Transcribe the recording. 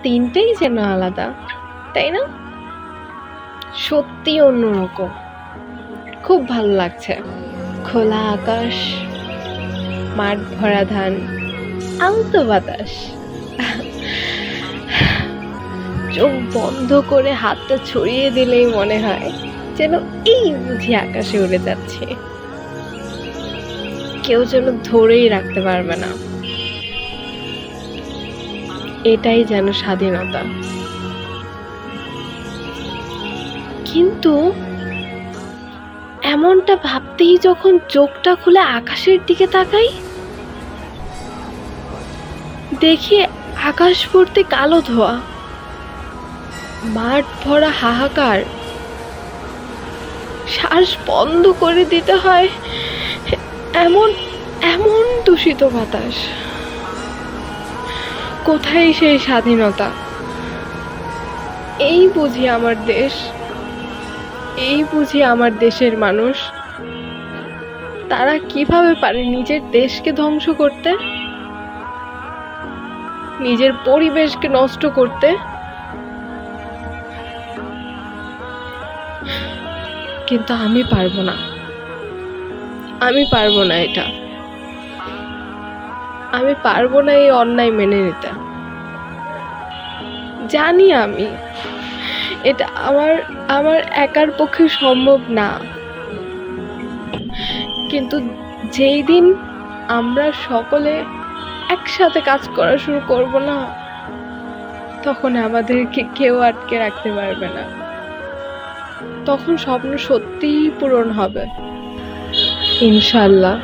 তিনটেই যেন আলাদা, তাই না? সত্যি অন্যরকম। খুব ভালো লাগছে। খোলা আকাশ, মাঠ ভরা ধান, আলতো বাতাস। চোখ বন্ধ করে হাতটা ছড়িয়ে দিলেই মনে হয় যেন এই বুঝি আকাশে উড়ে যাচ্ছে। কেউ যেন ধরেই রাখতে পারবে না। এটাই যেন স্বাধীনতা। কিন্তু এমনটা ভাবতেই যখন চোখটা খুলে আকাশের দিকে তাকাই, দেখি আকাশ ভর্তি কালো ধোঁয়া, মাঠ ভরা হাহাকার। শ্বাস বন্ধ করে দিতে হয় এমন এমন দূষিত বাতাস। কোথায় সেই স্বাধীনতা? এই বুঝি আমার দেশ, এই বুঝি আমার দেশের মানুষ। তারা কিভাবে পারে নিজের দেশকে ধ্বংস করতে, নিজের পরিবেশকে নষ্ট করতে? কিন্তু আমি পারবো না, আমি পারবো না এটা। আমি পারবো না এই অন্যায় মেনে নিতে। জানি আমি এটা আমার আমার একার পক্ষে সম্ভব না, কিন্তু যেই দিন আমরা সকলে একসাথে কাজ করা শুরু করব না, তখন আমাদেরকে কেউ আটকে রাখতে পারবে না। তখন স্বপ্ন সত্যিই পূরণ হবে, ইনশাল্লাহ।